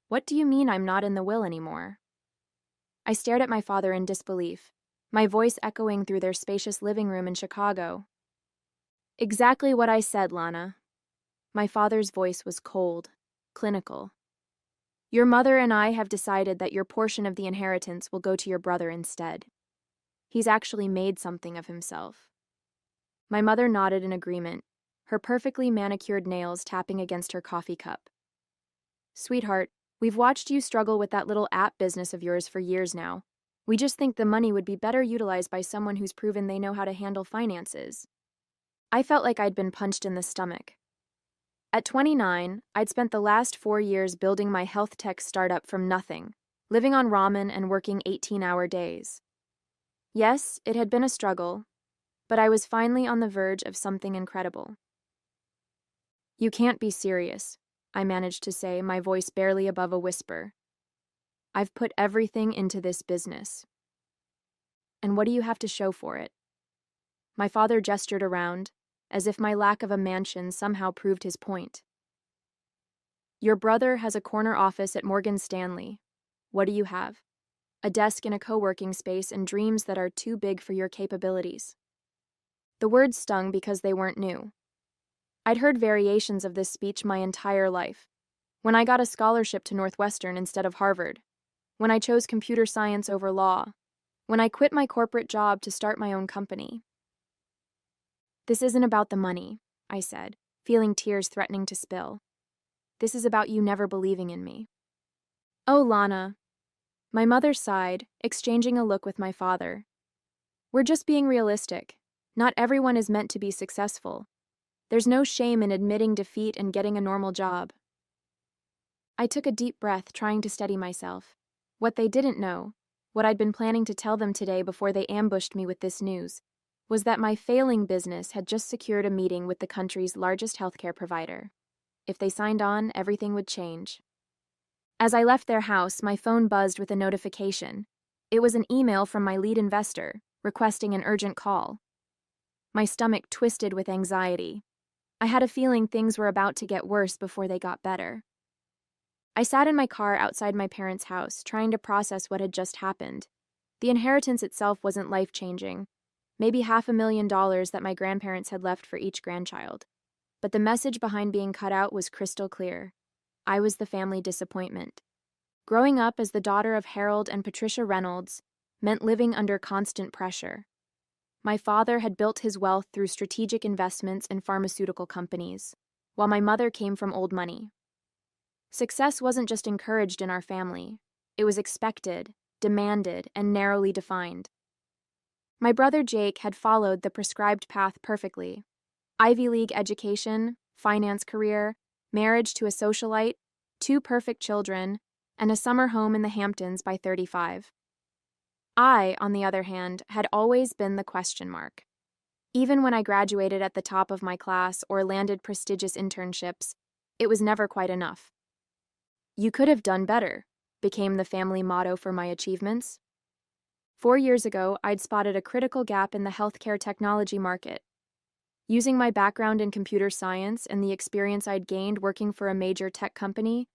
What do you mean I'm not in the will anymore? I stared at my father in disbelief, my voice echoing through their spacious living room in Chicago. Exactly what I said, Lana. My father's voice was cold, clinical. Your mother and I have decided that your portion of the inheritance will go to your brother instead. He's actually made something of himself. My mother nodded in agreement, her perfectly manicured nails tapping against her coffee cup. Sweetheart, we've watched you struggle with that little app business of yours for years now. We just think the money would be better utilized by someone who's proven they know how to handle finances. I felt like I'd been punched in the stomach. At 29, I'd spent the last 4 years building my health tech startup from nothing, living on ramen and working 18-hour days. Yes, it had been a struggle, but I was finally on the verge of something incredible. You can't be serious, I managed to say, my voice barely above a whisper. I've put everything into this business. And what do you have to show for it? My father gestured around, as if my lack of a mansion somehow proved his point. Your brother has a corner office at Morgan Stanley. What do you have? A desk in a co-working space and dreams that are too big for your capabilities. The words stung because they weren't new. I'd heard variations of this speech my entire life. When I got a scholarship to Northwestern instead of Harvard. When I chose computer science over law. When I quit my corporate job to start my own company. This isn't about the money, I said, feeling tears threatening to spill. This is about you never believing in me. Oh, Lana. My mother sighed, exchanging a look with my father. We're just being realistic. Not everyone is meant to be successful. There's no shame in admitting defeat and getting a normal job. I took a deep breath, trying to steady myself. What they didn't know, what I'd been planning to tell them today before they ambushed me with this news, was that my failing business had just secured a meeting with the country's largest healthcare provider. If they signed on, everything would change. As I left their house, my phone buzzed with a notification. It was an email from my lead investor, requesting an urgent call. My stomach twisted with anxiety. I had a feeling things were about to get worse before they got better. I sat in my car outside my parents' house, trying to process what had just happened. The inheritance itself wasn't life-changing, maybe $500,000 that my grandparents had left for each grandchild. But the message behind being cut out was crystal clear. I was the family disappointment. Growing up as the daughter of Harold and Patricia Reynolds meant living under constant pressure. My father had built his wealth through strategic investments in pharmaceutical companies, while my mother came from old money. Success wasn't just encouraged in our family. It was expected, demanded, and narrowly defined. My brother Jake had followed the prescribed path perfectly. Ivy League education, finance career, marriage to a socialite, 2 perfect children, and a summer home in the Hamptons by 35. I, on the other hand, had always been the question mark. Even when I graduated at the top of my class or landed prestigious internships, it was never quite enough. You could have done better, became the family motto for my achievements. 4 years ago, I'd spotted a critical gap in the healthcare technology market. Using my background in computer science and the experience I'd gained working for a major tech company,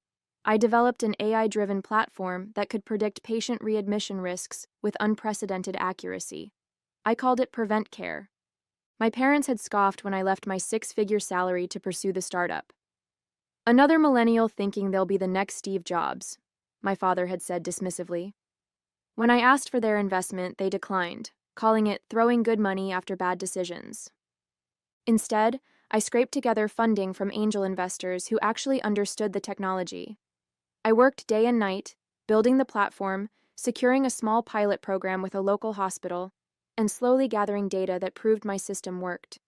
I developed an AI-driven platform that could predict patient readmission risks with unprecedented accuracy. I called it Prevent Care. My parents had scoffed when I left my 6-figure salary to pursue the startup. Another millennial thinking they'll be the next Steve Jobs, my father had said dismissively. When I asked for their investment, they declined, calling it throwing good money after bad decisions. Instead, I scraped together funding from angel investors who actually understood the technology. I worked day and night, building the platform, securing a small pilot program with a local hospital, and slowly gathering data that proved my system worked.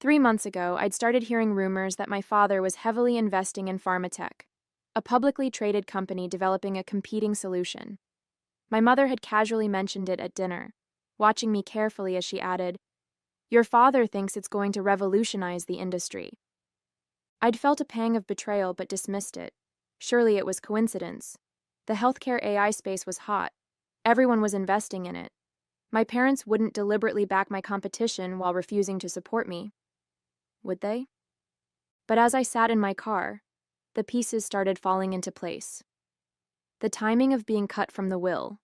3 months ago, I'd started hearing rumors that my father was heavily investing in Pharmatech, a publicly traded company developing a competing solution. My mother had casually mentioned it at dinner, watching me carefully as she added, "Your father thinks it's going to revolutionize the industry." I'd felt a pang of betrayal but dismissed it. Surely it was coincidence. The healthcare AI space was hot. Everyone was investing in it. My parents wouldn't deliberately back my competition while refusing to support me. Would they? But as I sat in my car, the pieces started falling into place. The timing of being cut from the will.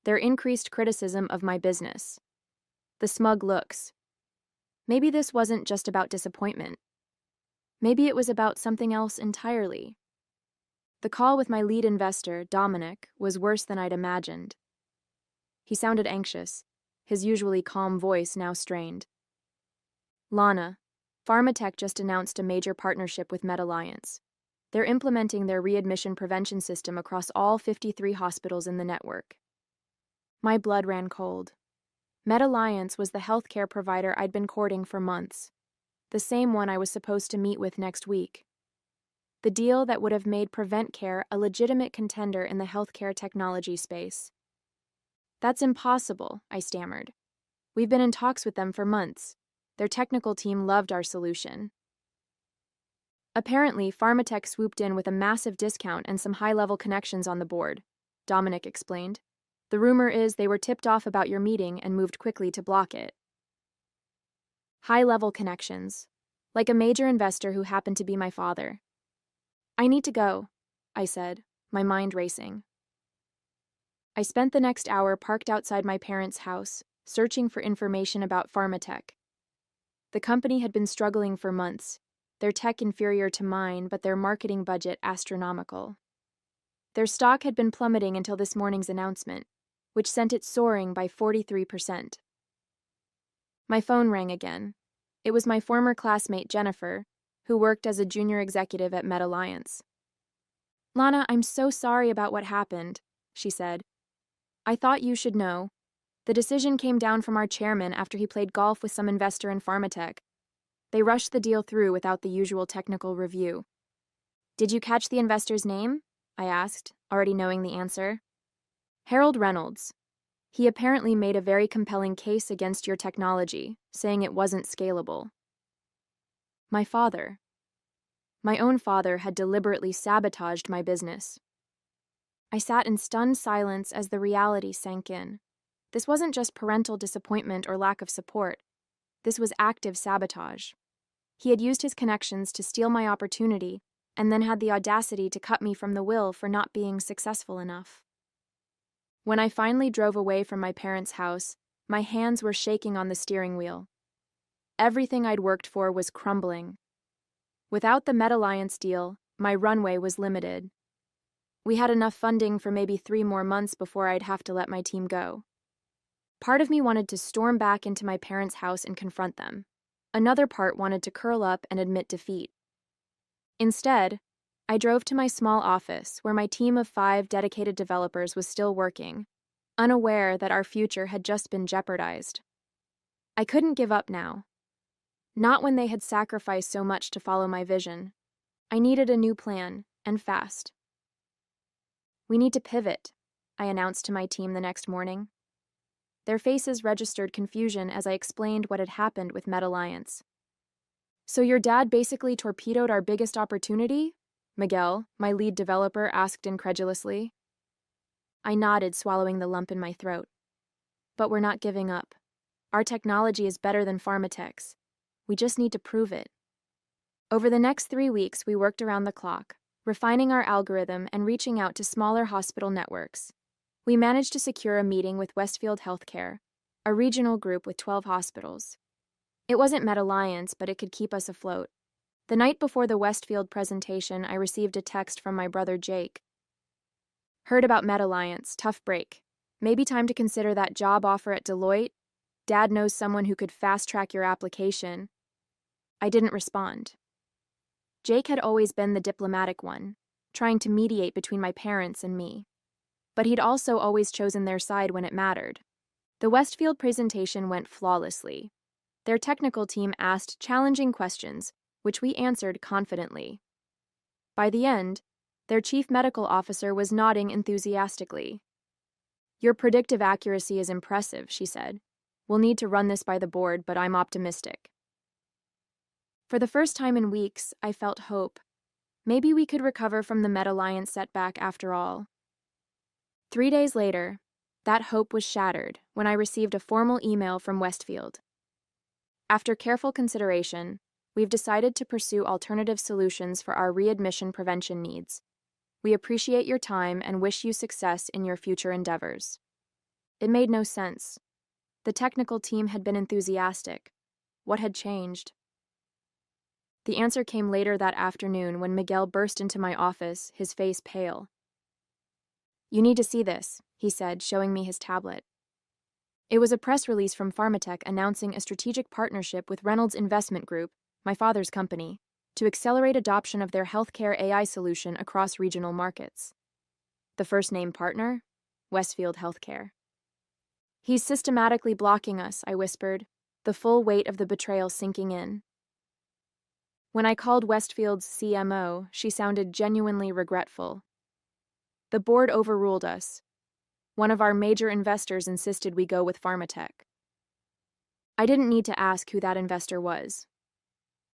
Their increased criticism of my business. The smug looks. Maybe this wasn't just about disappointment. Maybe it was about something else entirely. The call with my lead investor, Dominic, was worse than I'd imagined. He sounded anxious, his usually calm voice now strained. Lana, Pharmatech just announced a major partnership with MedAlliance. They're implementing their readmission prevention system across all 53 hospitals in the network. My blood ran cold. MedAlliance was the healthcare provider I'd been courting for months, the same one I was supposed to meet with next week. The deal that would have made Prevent Care a legitimate contender in the healthcare technology space. That's impossible, I stammered. We've been in talks with them for months. Their technical team loved our solution. Apparently, Pharmatech swooped in with a massive discount and some high-level connections on the board, Dominic explained. The rumor is they were tipped off about your meeting and moved quickly to block it. High-level connections, like a major investor who happened to be my father. I need to go, I said, my mind racing. I spent the next hour parked outside my parents' house, searching for information about Pharmatech. The company had been struggling for months, their tech inferior to mine, but their marketing budget astronomical. Their stock had been plummeting until this morning's announcement, which sent it soaring by 43%. My phone rang again. It was my former classmate Jennifer, who worked as a junior executive at MedAlliance. Lana, I'm so sorry about what happened, she said. I thought you should know. The decision came down from our chairman after he played golf with some investor in Pharmatech. They rushed the deal through without the usual technical review. Did you catch the investor's name? I asked, already knowing the answer. Harold Reynolds. He apparently made a very compelling case against your technology, saying it wasn't scalable. My father. My own father had deliberately sabotaged my business. I sat in stunned silence as the reality sank in. This wasn't just parental disappointment or lack of support. This was active sabotage. He had used his connections to steal my opportunity and then had the audacity to cut me from the will for not being successful enough. When I finally drove away from my parents' house, my hands were shaking on the steering wheel. Everything I'd worked for was crumbling. Without the MedAlliance deal, my runway was limited. We had enough funding for maybe 3 more months before I'd have to let my team go. Part of me wanted to storm back into my parents' house and confront them. Another part wanted to curl up and admit defeat. Instead, I drove to my small office where my team of 5 dedicated developers was still working, unaware that our future had just been jeopardized. I couldn't give up now. Not when they had sacrificed so much to follow my vision. I needed a new plan, and fast. We need to pivot, I announced to my team the next morning. Their faces registered confusion as I explained what had happened with MedAlliance. So your dad basically torpedoed our biggest opportunity? Miguel, my lead developer, asked incredulously. I nodded, swallowing the lump in my throat. But we're not giving up. Our technology is better than Pharmatech's. We just need to prove it. Over the next 3 weeks, we worked around the clock, refining our algorithm and reaching out to smaller hospital networks. We managed to secure a meeting with Westfield Healthcare, a regional group with 12 hospitals. It wasn't MedAlliance, but it could keep us afloat. The night before the Westfield presentation, I received a text from my brother Jake. Heard about MedAlliance, tough break. Maybe time to consider that job offer at Deloitte? Dad knows someone who could fast-track your application. I didn't respond. Jake had always been the diplomatic one, trying to mediate between my parents and me. But he'd also always chosen their side when it mattered. The Westfield presentation went flawlessly. Their technical team asked challenging questions, which we answered confidently. By the end, their chief medical officer was nodding enthusiastically. Your predictive accuracy is impressive, she said. We'll need to run this by the board, but I'm optimistic. For the first time in weeks, I felt hope. Maybe we could recover from the MedAlliance setback after all. 3 days later, that hope was shattered when I received a formal email from Westfield. After careful consideration, We've decided to pursue alternative solutions for our readmission prevention needs. We appreciate your time and wish you success in your future endeavors." It made no sense. The technical team had been enthusiastic. What had changed? The answer came later that afternoon when Miguel burst into my office, his face pale. "You need to see this," he said, showing me his tablet. It was a press release from Pharmatech announcing a strategic partnership with Reynolds Investment Group, my father's company, to accelerate adoption of their healthcare AI solution across regional markets. The first-name partner? Westfield Healthcare. "He's systematically blocking us," I whispered, the full weight of the betrayal sinking in. When I called Westfield's CMO, she sounded genuinely regretful. "The board overruled us. One of our major investors insisted we go with Pharmatech." I didn't need to ask who that investor was.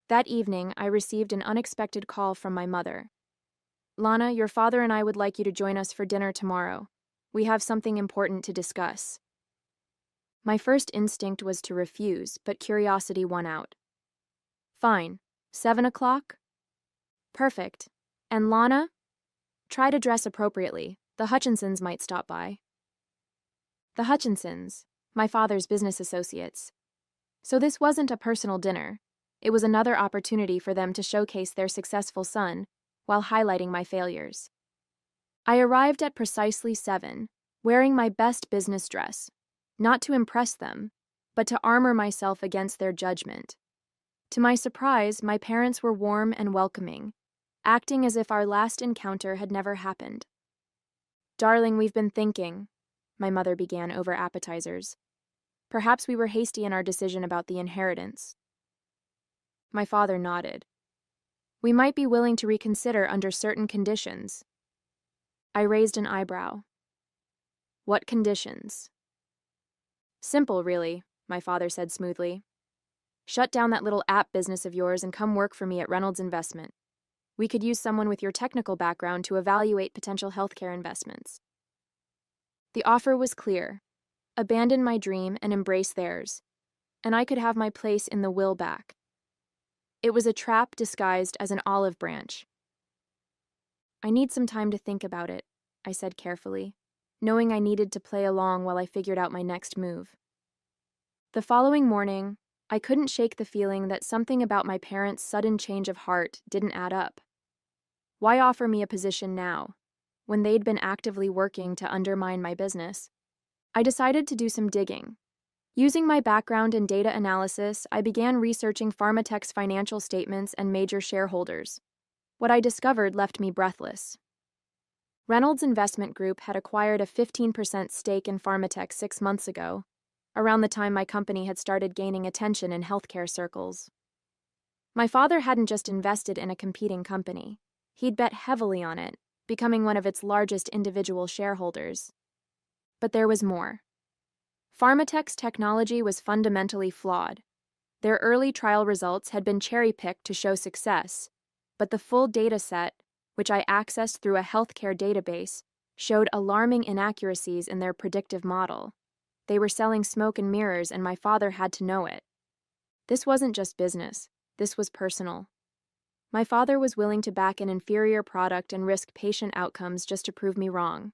That evening, I received an unexpected call from my mother. "Lana, your father and I would like you to join us for dinner tomorrow. We have something important to discuss." My first instinct was to refuse, but curiosity won out. "Fine. 7 o'clock? Perfect. And Lana? Try to dress appropriately. The Hutchinsons might stop by." The Hutchinsons, my father's business associates. So this wasn't a personal dinner. It was another opportunity for them to showcase their successful son while highlighting my failures. I arrived at precisely 7, wearing my best business dress, not to impress them, but to armor myself against their judgment. To my surprise, my parents were warm and welcoming, acting as if our last encounter had never happened. "Darling, we've been thinking," my mother began over appetizers. "Perhaps we were hasty in our decision about the inheritance." My father nodded. "We might be willing to reconsider under certain conditions." I raised an eyebrow. "What conditions?" "Simple, really," my father said smoothly. "Shut down that little app business of yours and come work for me at Reynolds Investment. We could use someone with your technical background to evaluate potential healthcare investments." The offer was clear: abandon my dream and embrace theirs, and I could have my place in the will back. It was a trap disguised as an olive branch. "I need some time to think about it," I said carefully, knowing I needed to play along while I figured out my next move. The following morning, I couldn't shake the feeling that something about my parents' sudden change of heart didn't add up. Why offer me a position now, when they'd been actively working to undermine my business? I decided to do some digging. Using my background in data analysis, I began researching Pharmatech's financial statements and major shareholders. What I discovered left me breathless. Reynolds Investment Group had acquired a 15% stake in Pharmatech 6 months ago, around the time my company had started gaining attention in healthcare circles. My father hadn't just invested in a competing company. He'd bet heavily on it, becoming one of its largest individual shareholders. But there was more. Pharmatech's technology was fundamentally flawed. Their early trial results had been cherry-picked to show success, but the full data set, which I accessed through a healthcare database, showed alarming inaccuracies in their predictive model. They were selling smoke and mirrors, and my father had to know it. This wasn't just business. This was personal. My father was willing to back an inferior product and risk patient outcomes just to prove me wrong.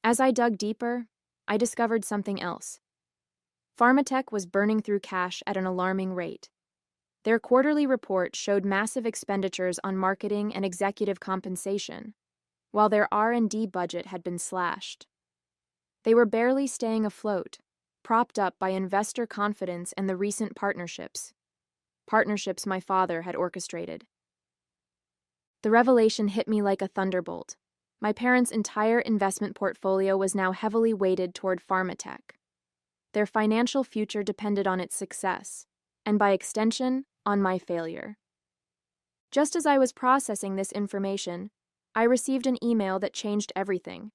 As I dug deeper, I discovered something else. Pharmatech was burning through cash at an alarming rate. Their quarterly report showed massive expenditures on marketing and executive compensation, while their R&D budget had been slashed. They were barely staying afloat, propped up by investor confidence and the recent partnerships my father had orchestrated. The revelation hit me like a thunderbolt. My parents' entire investment portfolio was now heavily weighted toward Pharmatech. Their financial future depended on its success, and by extension, on my failure. Just as I was processing this information, I received an email that changed everything.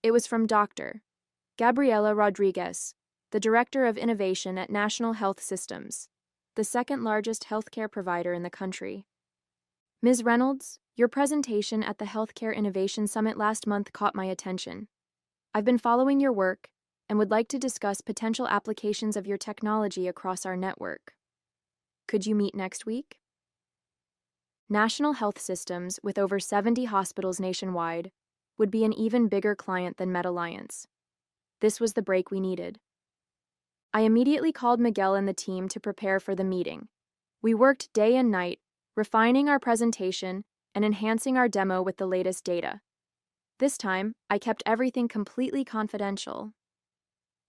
It was from Dr. Gabriela Rodriguez, the Director of Innovation at National Health Systems, the second-largest healthcare provider in the country. "Ms. Reynolds, your presentation at the Healthcare Innovation Summit last month caught my attention. I've been following your work and would like to discuss potential applications of your technology across our network. Could you meet next week? National Health Systems, with over 70 hospitals nationwide, would be an even bigger client than MedAlliance. This was the break we needed. I immediately called Miguel and the team to prepare for the meeting. We worked day and night, refining our presentation and enhancing our demo with the latest data. This time, I kept everything completely confidential.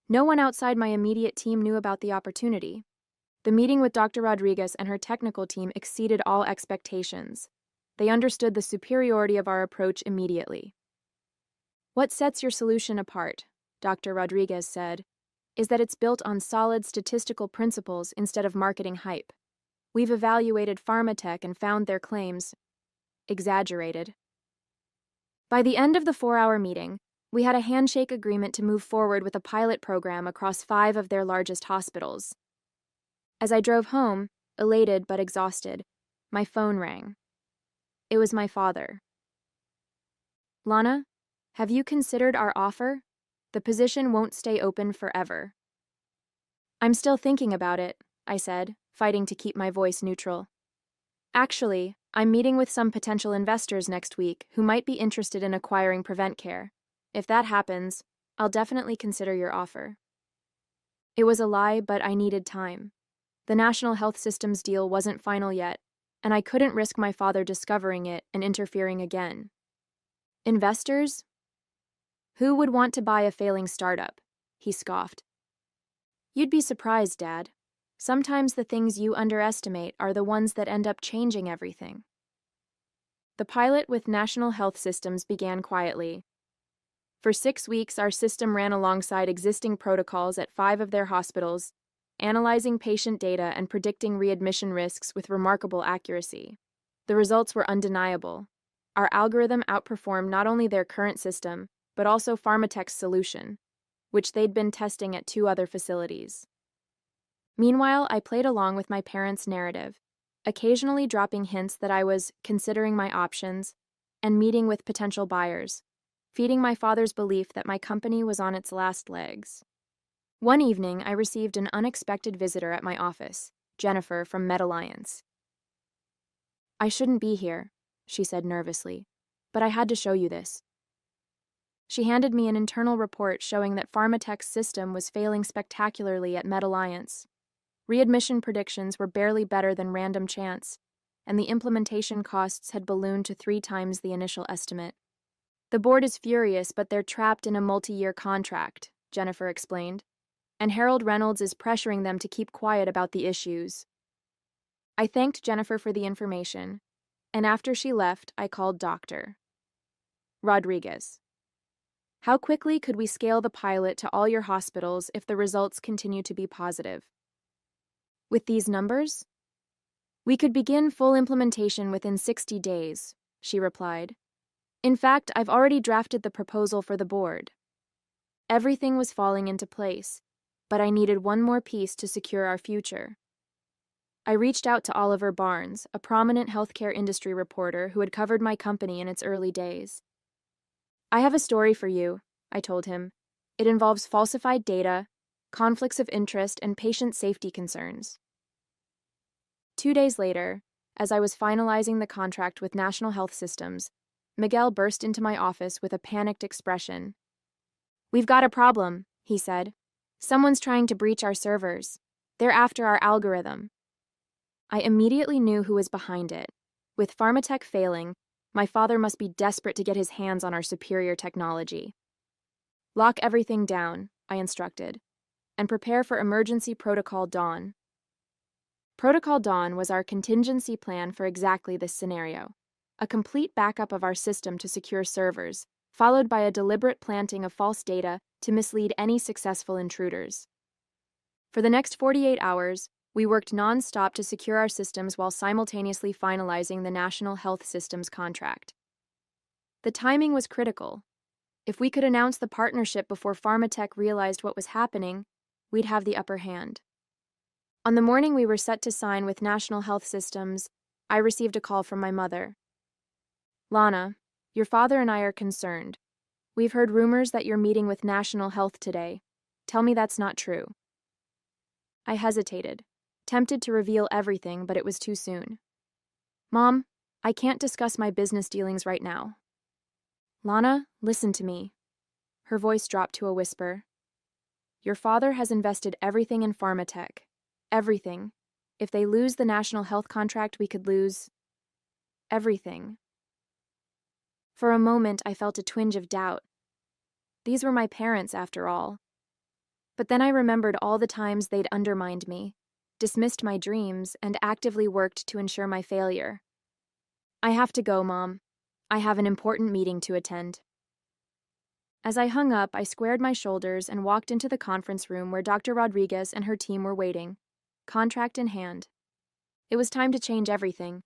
No one outside my immediate team knew about the opportunity. The meeting with Dr. Rodriguez and her technical team exceeded all expectations. They understood the superiority of our approach immediately. What sets your solution apart, Dr. Rodriguez said, is that it's built on solid statistical principles instead of marketing hype. We've evaluated pharmatech and found their claims exaggerated. By the end of the 4-hour meeting, we had a handshake agreement to move forward with a pilot program across 5 of their largest hospitals. As I drove home, elated but exhausted, my phone rang. It was my father. Lana, have you considered our offer? The position won't stay open forever. I'm still thinking about it, I said, fighting to keep my voice neutral. Actually, I'm meeting with some potential investors next week who might be interested in acquiring PreventCare. If that happens, I'll definitely consider your offer. It was a lie, but I needed time. The National Health Systems deal wasn't final yet, and I couldn't risk my father discovering it and interfering again. Investors? Who would want to buy a failing startup? He scoffed. You'd be surprised, Dad. Sometimes the things you underestimate are the ones that end up changing everything. The pilot with National Health Systems began quietly. For 6 weeks, our system ran alongside existing protocols at 5 of their hospitals, analyzing patient data and predicting readmission risks with remarkable accuracy. The results were undeniable. Our algorithm outperformed not only their current system, but also Pharmatech's solution, which they'd been testing at 2 other facilities. Meanwhile, I played along with my parents' narrative, occasionally dropping hints that I was considering my options and meeting with potential buyers, feeding my father's belief that my company was on its last legs. One evening, I received an unexpected visitor at my office, Jennifer from MedAlliance. I shouldn't be here, she said nervously, but I had to show you this. She handed me an internal report showing that Pharmatech's system was failing spectacularly at MedAlliance. Readmission predictions were barely better than random chance, and the implementation costs had ballooned to 3 times the initial estimate. The board is furious, but they're trapped in a multi-year contract, Jennifer explained, and Harold Reynolds is pressuring them to keep quiet about the issues. I thanked Jennifer for the information, and after she left, I called Dr. Rodriguez. How quickly could we scale the pilot to all your hospitals if the results continue to be positive? With these numbers? We could begin full implementation within 60 days, she replied. In fact, I've already drafted the proposal for the board. Everything was falling into place, but I needed one more piece to secure our future. I reached out to Oliver Barnes, a prominent healthcare industry reporter who had covered my company in its early days. I have a story for you, I told him. It involves falsified data, conflicts of interest, and patient safety concerns. 2 days later, as I was finalizing the contract with National Health Systems, Miguel burst into my office with a panicked expression. We've got a problem, he said. Someone's trying to breach our servers. They're after our algorithm. I immediately knew who was behind it. With Pharmatech failing, my father must be desperate to get his hands on our superior technology. Lock everything down, I instructed, and prepare for Emergency Protocol Dawn. Protocol Dawn was our contingency plan for exactly this scenario, a complete backup of our system to secure servers, followed by a deliberate planting of false data to mislead any successful intruders. For the next 48 hours, we worked non-stop to secure our systems while simultaneously finalizing the National Health Systems contract. The timing was critical. If we could announce the partnership before Pharmatech realized what was happening, we'd have the upper hand. On the morning we were set to sign with National Health Systems, I received a call from my mother. Lana, your father and I are concerned. We've heard rumors that you're meeting with National Health today. Tell me that's not true. I hesitated. tempted to reveal everything, but it was too soon. Mom, I can't discuss my business dealings right now. Lana, listen to me. Her voice dropped to a whisper. Your father has invested everything in pharmatech. Everything. If they lose the national health contract, we could lose everything. For a moment, I felt a twinge of doubt. These were my parents, after all. But then I remembered all the times they'd undermined me, dismissed my dreams, and actively worked to ensure my failure. I have to go, Mom. I have an important meeting to attend. As I hung up, I squared my shoulders and walked into the conference room where Dr. Rodriguez and her team were waiting, contract in hand. It was time to change everything.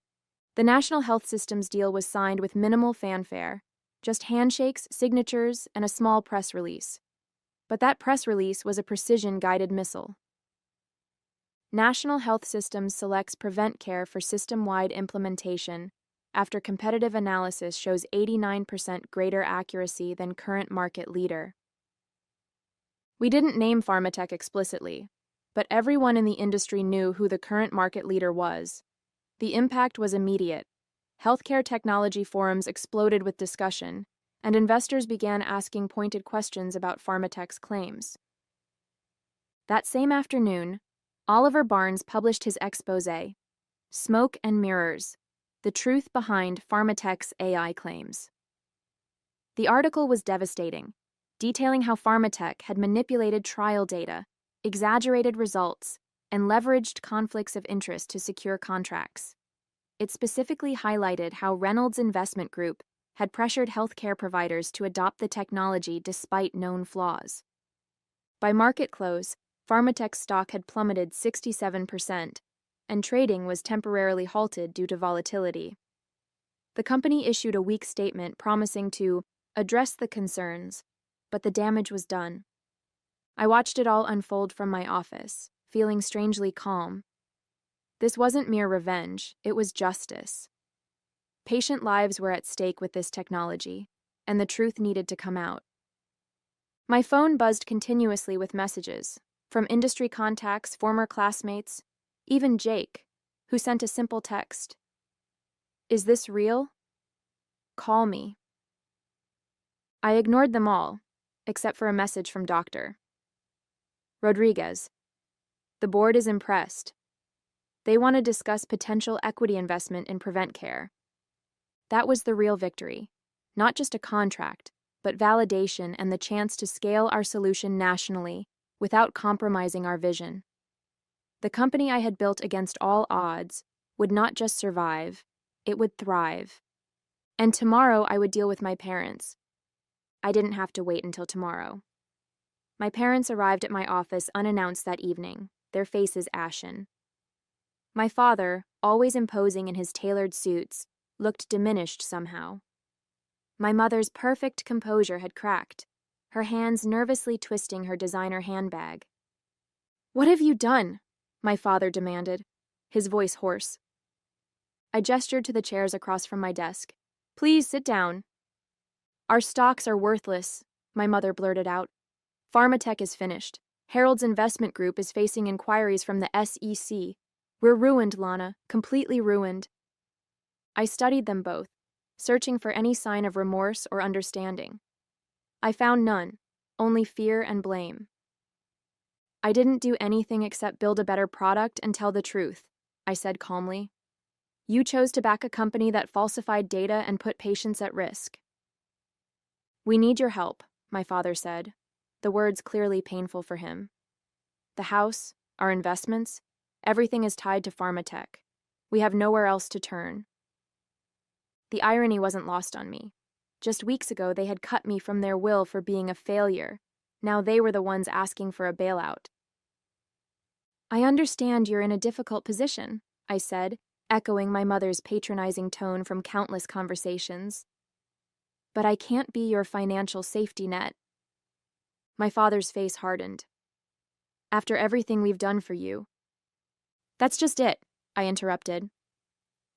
The National Health Systems deal was signed with minimal fanfare, just handshakes, signatures, and a small press release. But that press release was a precision-guided missile. National Health Systems selects Prevent Care for system-wide implementation after competitive analysis shows 89% greater accuracy than current market leader. We didn't name Pharmatech explicitly, but everyone in the industry knew who the current market leader was. The impact was immediate. Healthcare technology forums exploded with discussion, and investors began asking pointed questions about Pharmatech's claims. That same afternoon, Oliver Barnes published his exposé, Smoke and Mirrors: The Truth Behind Pharmatech's AI Claims. The article was devastating, detailing how Pharmatech had manipulated trial data, exaggerated results, and leveraged conflicts of interest to secure contracts. It specifically highlighted how Reynolds Investment Group had pressured healthcare providers to adopt the technology despite known flaws. By market close, Pharmatech's stock had plummeted 67%, and trading was temporarily halted due to volatility. The company issued a weak statement promising to address the concerns, but the damage was done. I watched it all unfold from my office, feeling strangely calm. This wasn't mere revenge, it was justice. Patient lives were at stake with this technology, and the truth needed to come out. My phone buzzed continuously with messages, from industry contacts, former classmates, even Jake, who sent a simple text. Is this real? Call me. I ignored them all, except for a message from Dr. Rodriguez. The board is impressed. They want to discuss potential equity investment in Prevent Care. That was the real victory, not just a contract, but validation and the chance to scale our solution nationally without compromising our vision. The company I had built against all odds would not just survive, it would thrive. And tomorrow I would deal with my parents. I didn't have to wait until tomorrow. My parents arrived at my office unannounced that evening, their faces ashen. My father, always imposing in his tailored suits, looked diminished somehow. My mother's perfect composure had cracked, her hands nervously twisting her designer handbag. "What have you done?" my father demanded, his voice hoarse. I gestured to the chairs across from my desk. "Please sit down." "Our stocks are worthless," my mother blurted out. "Pharmatech is finished. Harold's Investment Group is facing inquiries from the SEC. We're ruined, Lana, completely ruined." I studied them both, searching for any sign of remorse or understanding. I found none, only fear and blame. "I didn't do anything except build a better product and tell the truth," I said calmly. "You chose to back a company that falsified data and put patients at risk." "We need your help," my father said, the words clearly painful for him. "The house, our investments, everything is tied to Pharmatech. We have nowhere else to turn." The irony wasn't lost on me. Just weeks ago, they had cut me from their will for being a failure. Now they were the ones asking for a bailout. "I understand you're in a difficult position," I said, echoing my mother's patronizing tone from countless conversations. "But I can't be your financial safety net." My father's face hardened. "After everything we've done for you." "That's just it," I interrupted.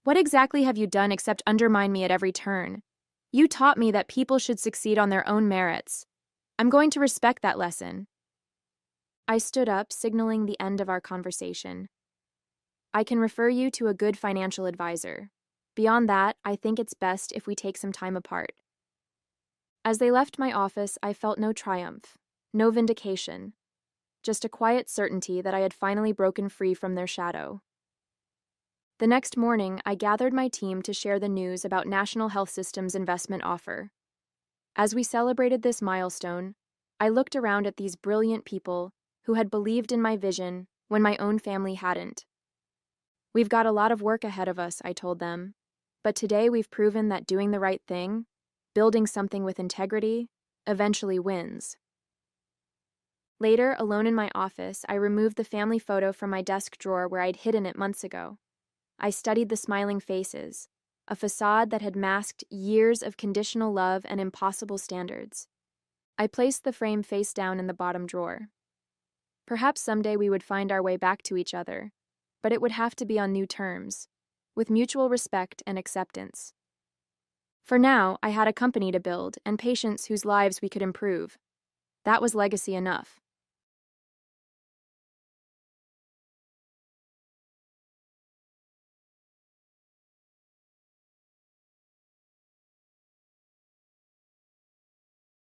"What exactly have you done except undermine me at every turn? You taught me that people should succeed on their own merits. I'm going to respect that lesson." I stood up, signaling the end of our conversation. I can refer you to a good financial advisor. Beyond that, I think it's best if we take some time apart. As they left my office, I felt no triumph, no vindication, just a quiet certainty that I had finally broken free from their shadow. The next morning, I gathered my team to share the news about National Health System's investment offer. As we celebrated this milestone, I looked around at these brilliant people who had believed in my vision when my own family hadn't. We've got a lot of work ahead of us, I told them, but today we've proven that doing the right thing, building something with integrity, eventually wins. Later, alone in my office, I removed the family photo from my desk drawer where I'd hidden it months ago. I studied the smiling faces, a facade that had masked years of conditional love and impossible standards. I placed the frame face down in the bottom drawer. Perhaps someday we would find our way back to each other, but it would have to be on new terms, with mutual respect and acceptance. For now, I had a company to build and patients whose lives we could improve. That was legacy enough.